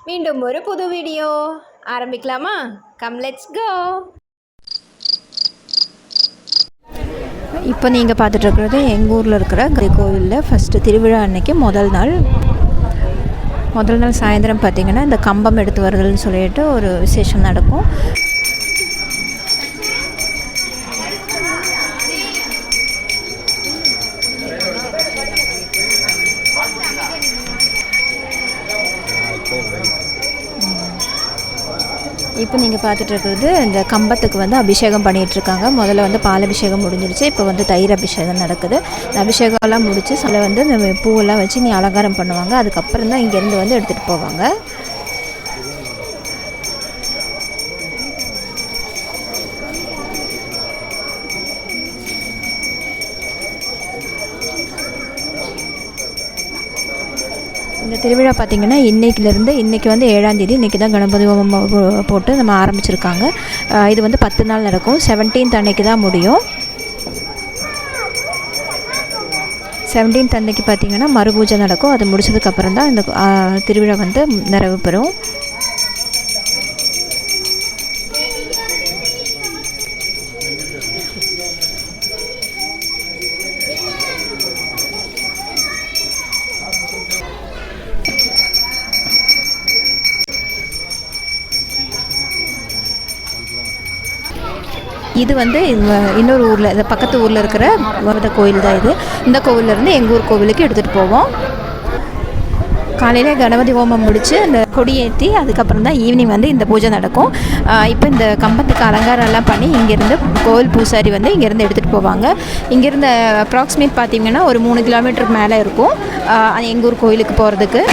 மீண்டும் ஒரு புது வீடியோ ஆரம்பிக்கலாமா? Come let's go. இப்போ நீங்கள் பார்த்துட்ருக்கிறது எங்கள் ஊரில் இருக்கிற கோவிலில் ஃபஸ்ட்டு திருவிழா அன்னைக்கு முதல் நாள் சாயந்தரம் பார்த்திங்கன்னா இந்த கம்பம் எடுத்து வருதல்னு சொல்லிட்டு ஒரு விசேஷம் நடக்கும். இப்போ நீங்கள் பார்த்துட்ருக்கிறது இந்த கம்பத்துக்கு வந்து அபிஷேகம் பண்ணிகிட்ருக்காங்க. முதல்ல வந்து பால் அபிஷேகம் முடிஞ்சிருச்சு. இப்போ வந்து தயிர் அபிஷேகம் நடக்குது. இந்த அபிஷேகம்லாம் முடிச்சு அதில் வந்து இந்த பூவெல்லாம் வச்சு நீ அலங்காரம் பண்ணுவாங்க. அதுக்கப்புறம் தான் இங்கேருந்து வந்து எடுத்துகிட்டு போவாங்க. இந்த திருவிழா பார்த்திங்கன்னா இன்றைக்கி வந்து 7ஆம் தேதி இன்றைக்கி தான் கணபதி ஹோமம் போட்டு நம்ம ஆரம்பிச்சிருக்காங்க. இது வந்து 10 நாள் நடக்கும். 17th அன்னைக்கு தான் முடியும். 17th அன்னைக்கு பார்த்திங்கன்னா மறுபூஜை நடக்கும். அது முடிச்சதுக்கப்புறம் தான் இந்த திருவிழா வந்து நிறைவு பெறும். இது வந்து இன்னொரு ஊரில் இந்த பக்கத்து ஊரில் இருக்கிற கோயில் தான் இது. இந்த கோவிலேருந்து எங்கள் ஊர் கோவிலுக்கு எடுத்துகிட்டு போவோம். காலையில் கணபதி ஹோமம் முடித்து அந்த கொடியேற்றி அதுக்கப்புறம் தான் ஈவினிங் வந்து இந்த பூஜை நடக்கும். இப்போ இந்த கம்பத்துக்கு அலங்காரம் எல்லாம் பண்ணி இங்கேருந்து கோவில் பூசாரி வந்து இங்கேருந்து எடுத்துகிட்டு போவாங்க. இங்கேருந்து அப்ராக்சிமேட் பார்த்திங்கன்னா ஒரு 3 கிலோமீட்டர் மேலே இருக்கும் எங்கள் ஊர் கோயிலுக்கு போகிறதுக்கு.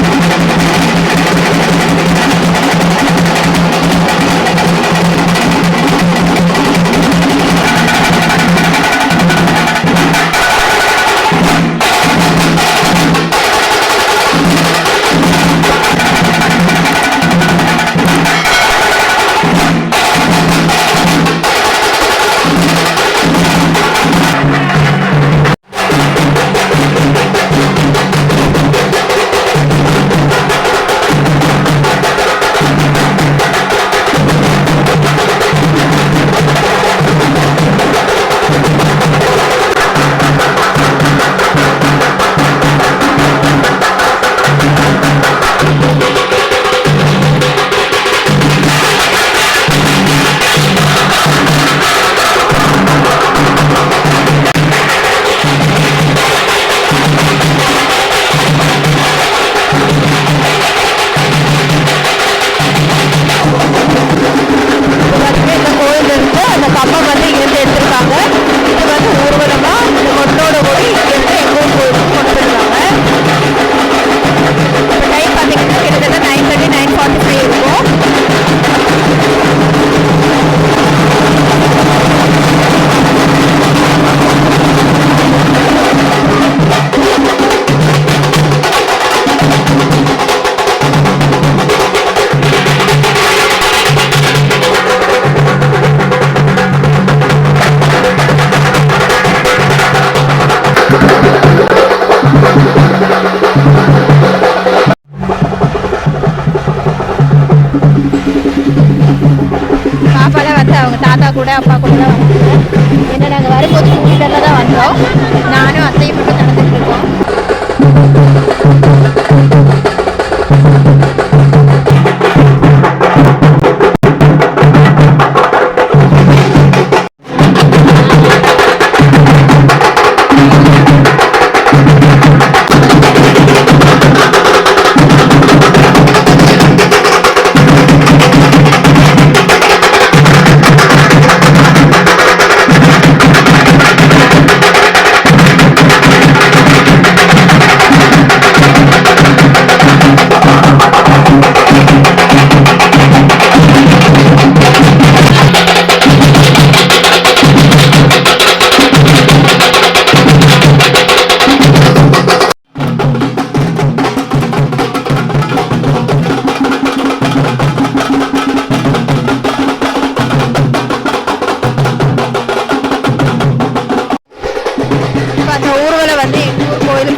பாப்பாலாம் வந்து அவங்க தாத்தா கூட அப்பா கூட தான் வந்தாங்க. ஏன்னா நாங்கள் வரும்போது 2 வீலரில் தான் வந்தோம். நானும் அத்தையும் மட்டும் நடந்துகிட்டு இருக்கோம்.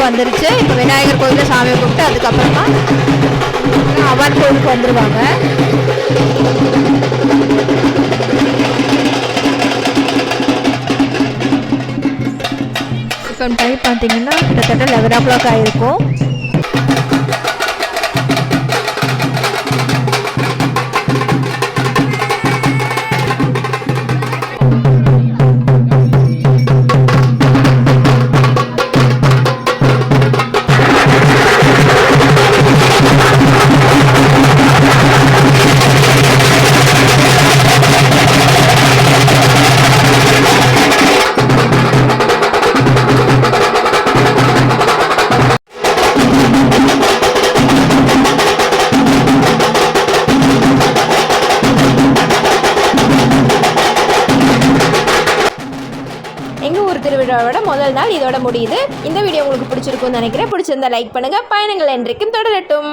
வந்துருச்சு. இப்போ விநாயகர் கோயிலில் சாமியை கும்பிட்டு அதுக்கப்புறமா அவான் கோயிலுக்கு வந்துடுவாங்க. இப்போ டைம் பார்த்தீங்கன்னா கிட்டத்தட்ட 11 o'clock ஆகிருக்கும். எங்கள் ஊர் திருவிழாவோட முதல் நாள் இதோட முடியுது. இந்த வீடியோ உங்களுக்கு பிடிச்சிருக்கும்னு நினைக்கிறேன். பிடிச்சிருந்தா லைக் பண்ணுங்கள். பயணங்கள் என்றைக்கும் தொடரட்டும்.